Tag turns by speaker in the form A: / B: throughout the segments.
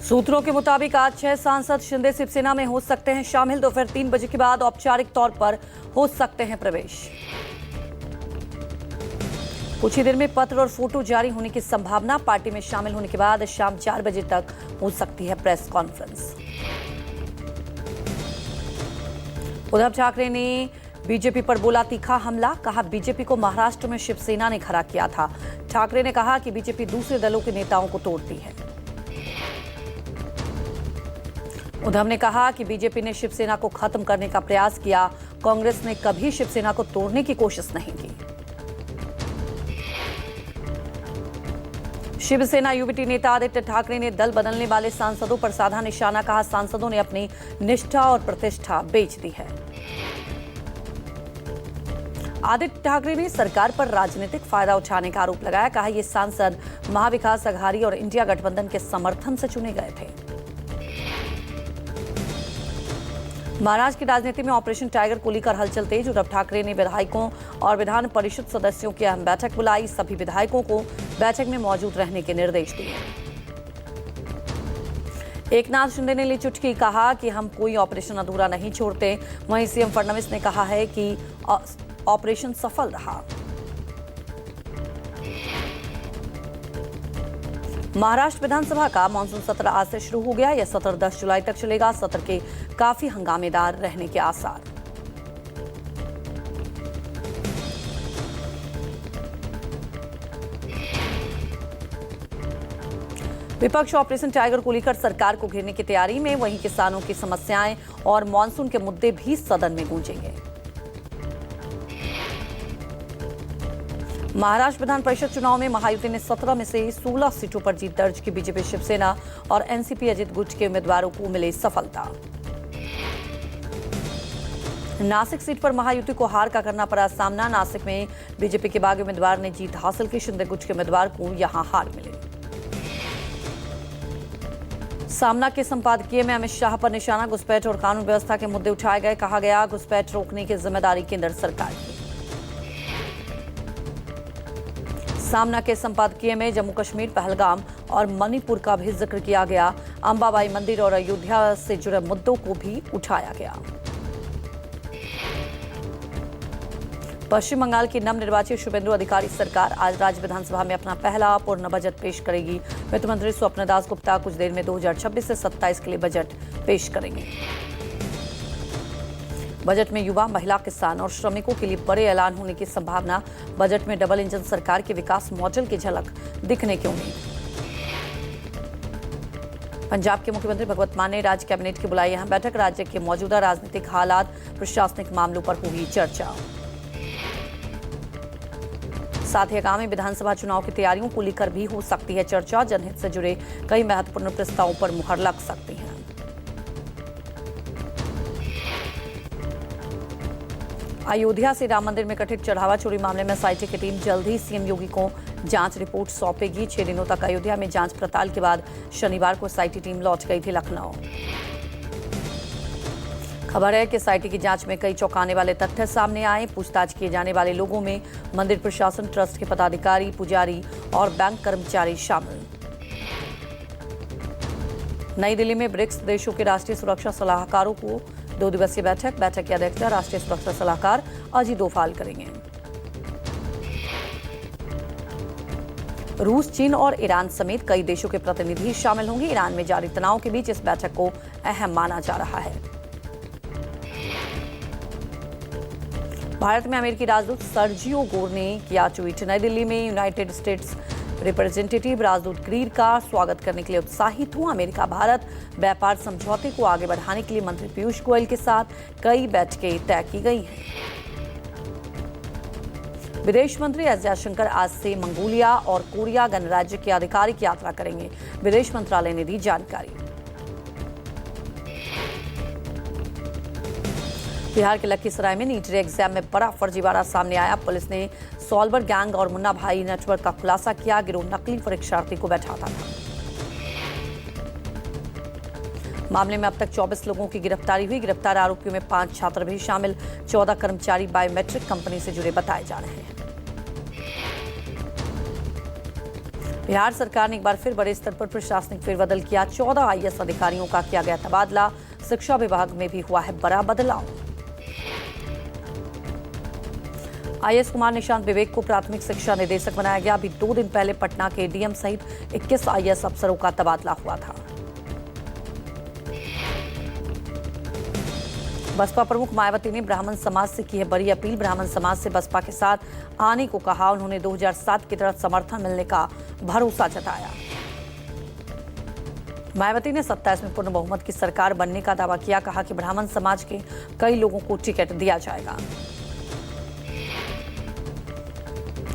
A: सूत्रों के मुताबिक आज 6 सांसद शिंदे शिवसेना में हो सकते हैं शामिल। दोपहर 3 बजे के बाद औपचारिक तौर पर हो सकते हैं प्रवेश। कुछ ही देर में पत्र और फोटो जारी होने की संभावना। पार्टी में शामिल होने के बाद शाम 4 बजे तक हो सकती है प्रेस कॉन्फ्रेंस। उद्धव ठाकरे ने बीजेपी पर बोला तीखा हमला। कहा बीजेपी को महाराष्ट्र में शिवसेना ने खड़ा किया था। ठाकरे ने कहा कि बीजेपी दूसरे दलों के नेताओं को तोड़ती है। उद्धव ने कहा कि बीजेपी ने शिवसेना को खत्म करने का प्रयास किया। कांग्रेस ने कभी शिवसेना को तोड़ने की कोशिश नहीं की। शिवसेना यूबीटी नेता आदित्य ठाकरे ने दल बदलने वाले सांसदों पर साधा निशाना। कहा सांसदों ने अपनी निष्ठा और प्रतिष्ठा बेच दी है। आदित्य ठाकरे ने सरकार पर राजनीतिक फायदा उठाने का आरोप लगाया। कहा ये सांसद महाविकास अघाड़ी और इंडिया गठबंधन के समर्थन से चुने गए थे। महाराष्ट्र की राजनीति में ऑपरेशन टाइगर को लेकर हलचल तेज। उद्धव ठाकरे ने विधायकों और विधान परिषद सदस्यों की अहम बैठक बुलाई। सभी विधायकों को बैठक में मौजूद रहने के निर्देश दिए। एकनाथ शिंदे ने ली चुटकी। कहा कि हम कोई ऑपरेशन अधूरा नहीं छोड़ते। वहीं सीएम फडणवीस ने कहा है कि ऑपरेशन सफल रहा। महाराष्ट्र विधानसभा का मानसून सत्र आज से शुरू हो गया। यह सत्र 10 जुलाई तक चलेगा। सत्र के काफी हंगामेदार रहने के आसार। विपक्ष ऑपरेशन टाइगर को लेकर सरकार को घेरने की तैयारी में। वहीं किसानों की समस्याएं और मानसून के मुद्दे भी सदन में गूंजेंगे। महाराष्ट्र विधान परिषद चुनाव में महायुति ने 17 में से 16 सीटों पर जीत दर्ज की। बीजेपी शिवसेना और एनसीपी अजित गुट के उम्मीदवारों को मिली सफलता। नासिक सीट पर महायुति को हार का करना पड़ा सामना। नासिक में बीजेपी के बागी उम्मीदवार ने जीत हासिल की। शिंदे गुट के उम्मीदवार को यहां हार मिली। सामना के संपादकीय में अमित शाह पर निशाना। घुसपैठ और कानून व्यवस्था के मुद्दे उठाए गए। कहा गया घुसपैठ रोकने की जिम्मेदारी केंद्र सरकार की। सामना के संपादकीय में जम्मू कश्मीर, पहलगाम और मणिपुर का भी जिक्र किया गया। अंबाबाई मंदिर और अयोध्या से जुड़े मुद्दों को भी उठाया गया। पश्चिम बंगाल की नवनिर्वाचित शुभेंदु अधिकारी सरकार आज राज्य विधानसभा में अपना पहला पूर्ण बजट पेश करेगी। वित्त मंत्री स्वप्न दास गुप्ता कुछ देर में 2026 से 27 के लिए बजट पेश करेंगे। बजट में युवा, महिला, किसान और श्रमिकों के लिए बड़े ऐलान होने की संभावना। बजट में डबल इंजन सरकार के विकास मॉडल की झलक दिखने की उम्मीद। पंजाब के मुख्यमंत्री भगवंत मान ने राज्य कैबिनेट की बुलाई यहां बैठक। राज्य के मौजूदा राजनीतिक हालात, प्रशासनिक मामलों पर हुई चर्चा। साथ ही आगामी विधानसभा चुनाव की तैयारियों को लेकर भी हो सकती है चर्चा। जनहित से जुड़े कई महत्वपूर्ण प्रस्तावों पर मुहर लग सकती है। अयोध्या से राम मंदिर में कथित चढ़ावा चोरी मामले में एसआईटी की टीम जल्द ही सीएम योगी को जांच रिपोर्ट सौंपेगी। 6 दिनों तक अयोध्या में जांच पड़ताल के बाद शनिवार को एसआईटी टीम लौट गई थी लखनऊ। खबर है कि एसआईटी की जांच में कई चौंकाने वाले तथ्य सामने आए। पूछताछ किए जाने वाले लोगों में मंदिर प्रशासन, ट्रस्ट के पदाधिकारी, पुजारी और बैंक कर्मचारी शामिल। नई दिल्ली में ब्रिक्स देशों के राष्ट्रीय सुरक्षा सलाहकारों को 2 दिवसीय बैठक की अध्यक्षता राष्ट्रीय सुरक्षा सलाहकार अजीत डोभाल करेंगे। रूस, चीन और ईरान समेत कई देशों के प्रतिनिधि शामिल होंगे। ईरान में जारी तनाव के बीच इस बैठक को अहम माना जा रहा है। भारत में अमेरिकी राजदूत सर्जियो गोर ने किया ट्वीट। नई दिल्ली में यूनाइटेड स्टेट्स रिप्रेजेंटेटिव राजदूत ग्रीर का स्वागत करने के लिए उत्साहित हूं। अमेरिका भारत व्यापार समझौते को आगे बढ़ाने के लिए मंत्री पीयूष गोयल के साथ कई बैठकें तय की गई हैं। विदेश मंत्री एस जयशंकर आज से मंगोलिया और कोरिया गणराज्य के आधिकारिक यात्रा करेंगे। विदेश मंत्रालय ने दी जानकारी। बिहार के लखीसराय में नीट एग्जाम में बड़ा फर्जीवाड़ा सामने आया। पुलिस ने सॉल्वर गैंग और मुन्ना भाई नेटवर्क का खुलासा किया। गिरोह नकली परीक्षार्थी को बैठाता था। मामले में अब तक 24 लोगों की गिरफ्तारी हुई। गिरफ्तार आरोपियों में 5 छात्र भी शामिल। 14 कर्मचारी बायोमेट्रिक कंपनी से जुड़े बताए जा रहे हैं। बिहार सरकार ने एक बार फिर बड़े स्तर पर प्रशासनिक फेरबदल किया। 14 आईएएस अधिकारियों का किया गया तबादला। शिक्षा विभाग में भी हुआ है बड़ा बदलाव। आईएएस कुमार निशांत विवेक को प्राथमिक शिक्षा निदेशक बनाया गया। अभी 2 दिन पहले पटना के डीएम सहित 21 आईएएस अफसरों का तबादला हुआ था। बसपा प्रमुख मायावती ने ब्राह्मण समाज से की है बड़ी अपील। ब्राह्मण समाज से बसपा के साथ आने को कहा। उन्होंने 2007 की तरह समर्थन मिलने का भरोसा जताया। मायावती ने 27 में पूर्ण बहुमत की सरकार बनने का दावा किया। कहा कि ब्राह्मण समाज के कई लोगों को टिकट दिया जाएगा।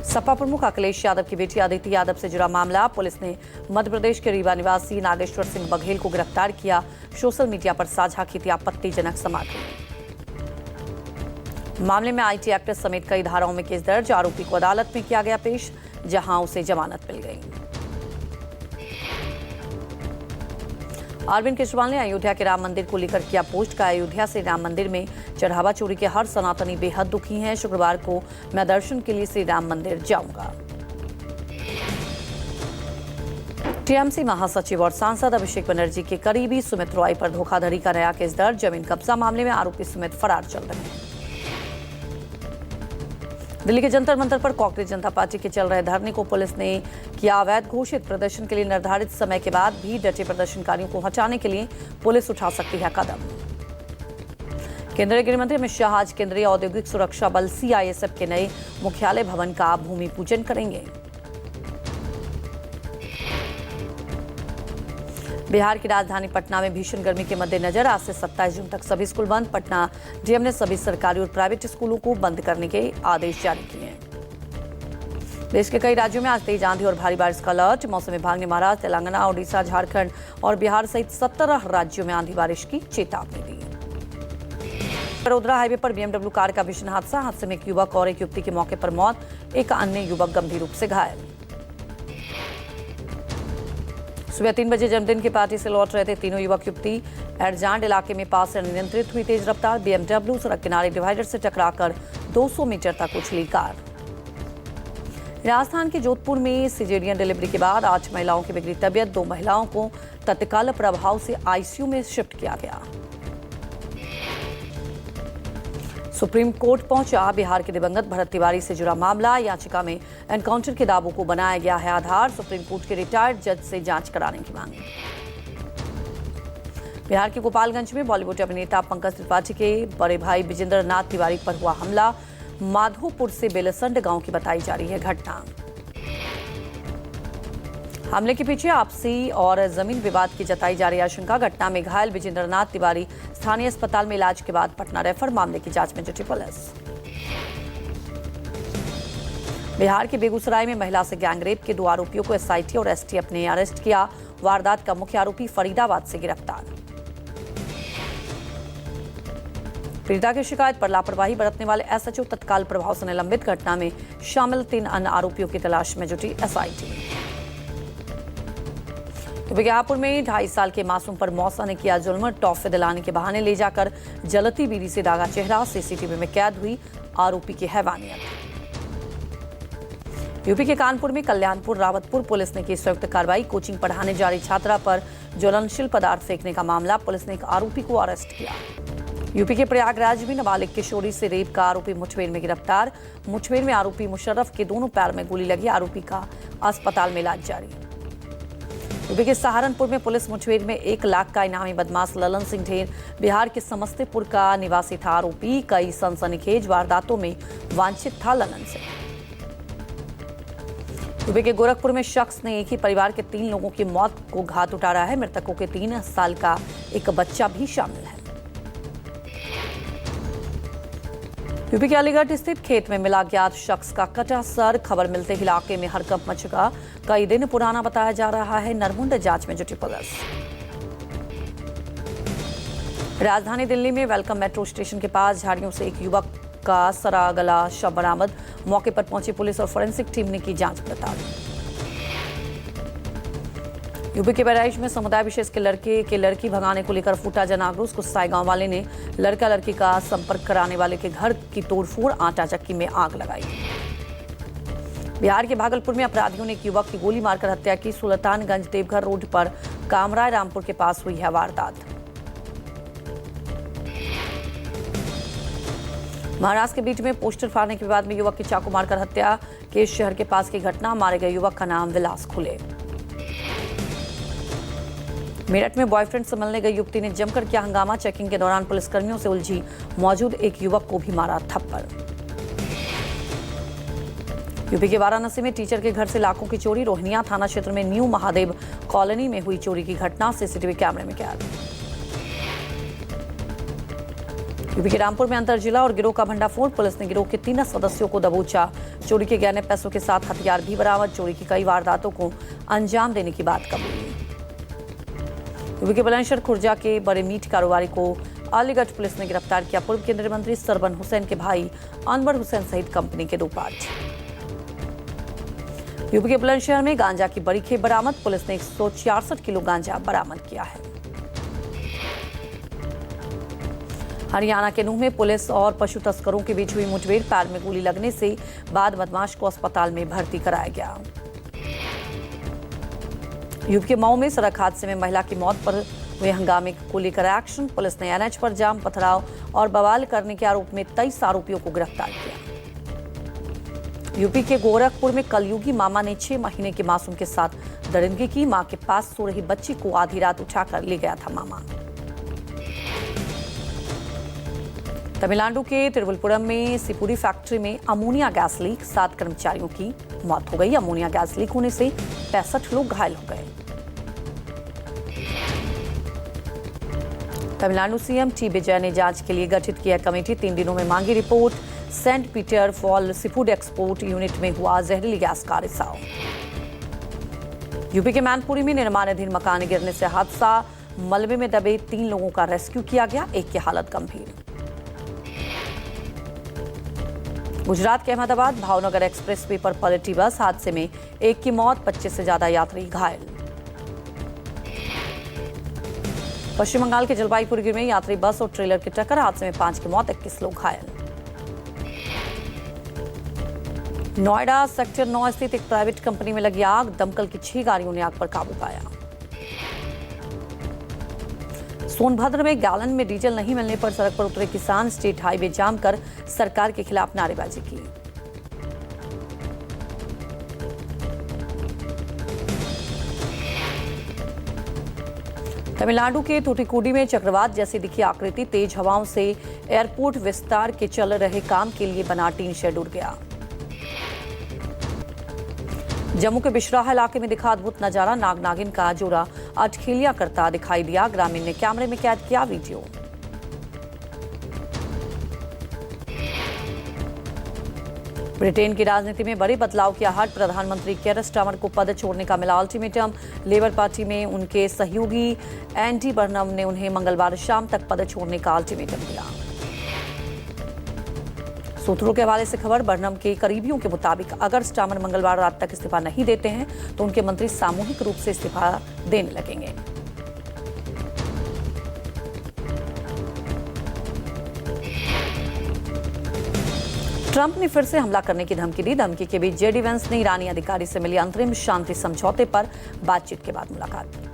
A: सपा प्रमुख अखिलेश यादव की बेटी अदिति यादव से जुड़ा मामला। पुलिस ने मध्य प्रदेश के रीवा निवासी नागेश्वर सिंह बघेल को गिरफ्तार किया। सोशल मीडिया पर साझा की थी आपत्तिजनक सामग्री। मामले में आईटी एक्ट समेत कई धाराओं में केस दर्ज। आरोपी को अदालत में किया गया पेश, जहां उसे जमानत मिल गई। अरविंद केजरीवाल ने अयोध्या के राम मंदिर को लेकर किया पोस्ट। का अयोध्या से राम मंदिर में चढ़ावा चोरी के हर सनातनी बेहद दुखी हैं। शुक्रवार को मैं दर्शन के लिए श्री राम मंदिर जाऊंगा। टीएमसी महासचिव और सांसद अभिषेक बनर्जी के करीबी सुमित रॉय पर धोखाधड़ी का नया केस दर्ज। जमीन कब्जा मामले में आरोपी सुमित फरार चल रहे हैं। दिल्ली के जंतर मंतर पर कांग्रेस जनता पार्टी के चल रहे धरने को पुलिस ने किया अवैध घोषित। प्रदर्शन के लिए निर्धारित समय के बाद भी डटे प्रदर्शनकारियों को हटाने के लिए पुलिस उठा सकती है कदम। केंद्रीय गृह मंत्री अमित शाह आज केंद्रीय औद्योगिक सुरक्षा बल सीआईएसएफ के नए मुख्यालय भवन का भूमि पूजन करेंगे। बिहार की राजधानी पटना में भीषण गर्मी के मद्देनजर आज से 27 जून तक सभी स्कूल बंद। पटना डीएम ने सभी सरकारी और प्राइवेट स्कूलों को बंद करने के आदेश जारी किए हैं। देश के कई राज्यों में आज तेज आंधी और भारी बारिश का अलर्ट। मौसम विभाग ने महाराष्ट्र, तेलंगाना, ओडिशा, झारखंड और बिहार सहित 17 राज्यों में आंधी बारिश की चेतावनी दी। बड़ोदरा हाईवे पर बीएमडब्ल्यू कार का भीषण हादसा। हादसे में एक युवक और एक युवती की मौके पर मौत। एक अन्य युवक गंभीर रूप से घायल। सुबह 3 बजे जन्मदिन की पार्टी से लौट रहे थे तीनों युवक युवती। एडजांड इलाके में पास से अनियंत्रित हुई तेज रफ्तार बीएमडब्ल्यू सड़क किनारे डिवाइडर से टकराकर 200 मीटर तक उछली कार। राजस्थान के जोधपुर में सिजेरियन डिलीवरी के बाद 8 महिलाओं की बिगड़ी तबीयत। 2 महिलाओं को तत्काल प्रभाव से आईसीयू में शिफ्ट किया गया। सुप्रीम कोर्ट पहुंचा बिहार के दिवंगत भरत तिवारी से जुड़ा मामला। याचिका में एनकाउंटर के दावों को बनाया गया है आधार। सुप्रीम कोर्ट के रिटायर्ड जज से जांच कराने की मांग। बिहार के गोपालगंज में बॉलीवुड अभिनेता पंकज त्रिपाठी के बड़े भाई विजेंद्र नाथ तिवारी पर हुआ हमला। माधोपुर से बेलसंड गांव की बताई जा रही है घटना। हमले के पीछे आपसी और जमीन विवाद की जताई जा रही आशंका। घटना में घायल विजेंद्र नाथ तिवारी स्थानीय अस्पताल में इलाज के बाद पटना रेफर। मामले की जांच में जुटी पुलिस। बिहार के बेगूसराय में महिला से गैंगरेप के 2 आरोपियों को एसआईटी और एसटीएफ ने अरेस्ट किया। वारदात का मुख्य आरोपी फरीदाबाद से गिरफ्तार। पीड़िता की शिकायत पर लापरवाही बरतने वाले एसएचओ तत्काल प्रभाव से निलंबित। घटना में शामिल 3 अन्य आरोपियों की तलाश में जुटी एसआईटी। विज्ञापुर में 2.5 साल के मासूम पर मौसा ने किया जुल्म। टॉफी दिलाने के बहाने ले जाकर जलती बीड़ी से दागा चेहरा। सीसीटीवी में कैद हुई आरोपी की हैवानियत। यूपी के कानपुर में कल्याणपुर रावतपुर पुलिस ने की संयुक्त कार्रवाई। कोचिंग पढ़ाने जा रही छात्रा पर ज्वलनशील पदार्थ फेंकने का मामला। पुलिस ने एक आरोपी को अरेस्ट किया। यूपी के प्रयागराज में नाबालिग किशोरी से रेप का आरोपी मुठभेड़ में गिरफ्तार। मुठभेड़ में आरोपी मुशर्रफ के दोनों पैर में गोली लगी। आरोपी का अस्पताल में इलाज जारी। यूपी के सहारनपुर में पुलिस मुठभेड़ में 1 लाख का इनामी बदमाश ललन सिंह ढेर बिहार के समस्तीपुर का निवासी था। आरोपी कई सनसनीखेज वारदातों में वांछित था ललन सिंह। यूपी के गोरखपुर में शख्स ने एक ही परिवार के 3 लोगों की मौत को घात उतारा है। मृतकों के 3 साल का एक बच्चा भी शामिल है। यूपी के अलीगढ़ स्थित खेत में मिला ज्ञात शख्स का कटा सर। खबर मिलते ही इलाके में हड़कंप मच गया। कई दिन पुराना बताया जा रहा है। नरमुंड जांच में जुटी पुलिस। राजधानी दिल्ली में वेलकम मेट्रो स्टेशन के पास झाड़ियों से एक युवक का सरा गला शव बरामद। मौके पर पहुंची पुलिस और फोरेंसिक टीम ने की जांच पड़ताल। यूपी के बहराइच में समुदाय विशेष के लड़के के लड़की भगाने को लेकर फूटा जन आक्रोश। गुस्साए गांव वाले ने लड़का लड़की का संपर्क कराने वाले के घर की तोड़फोड़, आटा चक्की में आग लगाई। बिहार के भागलपुर में अपराधियों ने एक युवक की गोली मारकर हत्या की। सुल्तानगंज देवघर रोड पर कामराय रामपुर के पास हुई है वारदात। महाराष्ट्र के बीच में पोस्टर फाड़ने के विवाद में युवक की चाकू मारकर हत्या। केस शहर के पास की घटना। मारे गए युवक का नाम विलास खुले। मेरठ में बॉयफ्रेंड से मिलने गई युवती ने जमकर किया हंगामा। चेकिंग के दौरान पुलिसकर्मियों से उलझी मौजूद एक युवक को भी मारा थप्पड़। यूपी के वाराणसी में टीचर के घर से लाखों की चोरी। रोहिनिया थाना क्षेत्र में न्यू महादेव कॉलोनी में हुई चोरी की घटना सीसीटीवी कैमरे में कैद। यूपी के रामपुर में अंतर जिला और गिरोह का भंडाफोड़। पुलिस ने गिरोह के 3 सदस्यों को दबोचा। चोरी के गहने पैसों के साथ हथियार भी बरामद। चोरी की कई वारदातों को अंजाम देने की बात कबूली। यूपी के बुलंदशहर खुर्जा के बड़े मीट कारोबारी को अलीगढ़ पुलिस ने गिरफ्तार किया। पूर्व केंद्रीय मंत्री सरवन हुसैन के भाई अनवर हुसैन सहित कंपनी के 2 पार्ट। यूपी के बुलंदशहर में गांजा की बड़ी खेप बरामद। पुलिस ने 166 किलो गांजा बरामद किया है। हरियाणा के नूह में पुलिस और पशु तस्करों के बीच हुई मुठभेड़। पैर में गोली लगने से बाद बदमाश को अस्पताल में भर्ती कराया गया। यूपी के मऊ में सड़क हादसे में महिला की मौत पर हुए हंगामे को लेकर एक्शन। पुलिस ने एनएच पर जाम, पथराव और बवाल करने के आरोप में 23 आरोपियों को गिरफ्तार किया। यूपी के गोरखपुर में कलयुगी मामा ने 6 महीने के मासूम के साथ दरिंदगी की। मां के पास सो रही बच्ची को आधी रात उठाकर ले गया था मामा। तमिलनाडु के तिरुवनंतपुरम में सिपुरी फैक्ट्री में अमोनिया गैस लीक। 7 कर्मचारियों की मौत हो गई। अमोनिया गैस लीक होने से 65 लोग घायल हो गए। तमिलनाडु सीएम टी विजय ने जांच के लिए गठित किया कमेटी। 3 दिनों में मांगी report. Saint Peter Fall seafood export unit में हुआ जहरीली गैस का रिसाव। यूपी के मैनपुरी में निर्माणाधीन मकान गिरने से हादसा। मलबे में दबे 3 लोगों का रेस्क्यू किया गया। एक की हालत गंभीर। गुजरात के अहमदाबाद भावनगर एक्सप्रेसवे पर पलटी बस। हादसे में एक की मौत, 25 से ज्यादा यात्री घायल। पश्चिम बंगाल के जलपाईगुड़ी में यात्री बस और ट्रेलर की टक्कर। हादसे में 5 की मौत, 21 लोग घायल। नोएडा सेक्टर 9 स्थित एक प्राइवेट कंपनी में लगी आग। दमकल की 6 गाड़ियों ने आग पर काबू पाया। सोनभद्र में गैलन में डीजल नहीं मिलने पर सड़क पर उतरे किसान। स्टेट हाईवे जाम कर सरकार के खिलाफ नारेबाजी की। तमिलनाडु के तूतीकुडी में चक्रवात जैसी दिखी आकृति। तेज हवाओं से एयरपोर्ट विस्तार के चल रहे काम के लिए बना टीन शेड उड़ गया। जम्मू के बिशराह इलाके में दिखा अद्भुत नजारा। नाग नागिन का जोड़ा अटखेलियां करता दिखाई दिया। ग्रामीण ने कैमरे में कैद किया वीडियो। ब्रिटेन की राजनीति में बड़े बदलाव की आहट। प्रधानमंत्री केयर स्टारमर को पद छोड़ने का मिला अल्टीमेटम। लेबर पार्टी में उनके सहयोगी एंडी बर्नम ने उन्हें मंगलवार शाम तक पद छोड़ने का अल्टीमेटम दिया। सूत्रों के हवाले से खबर। बर्नम के करीबियों के मुताबिक अगर स्टारमर मंगलवार रात तक इस्तीफा नहीं देते हैं तो उनके मंत्री सामूहिक रूप से इस्तीफा देने लगेंगे। ट्रंप ने फिर से हमला करने की धमकी दी। धमकी के बीच जेडी वेंस ने ईरानी अधिकारी से मिली अंतरिम शांति समझौते पर बातचीत के बाद मुलाकात की।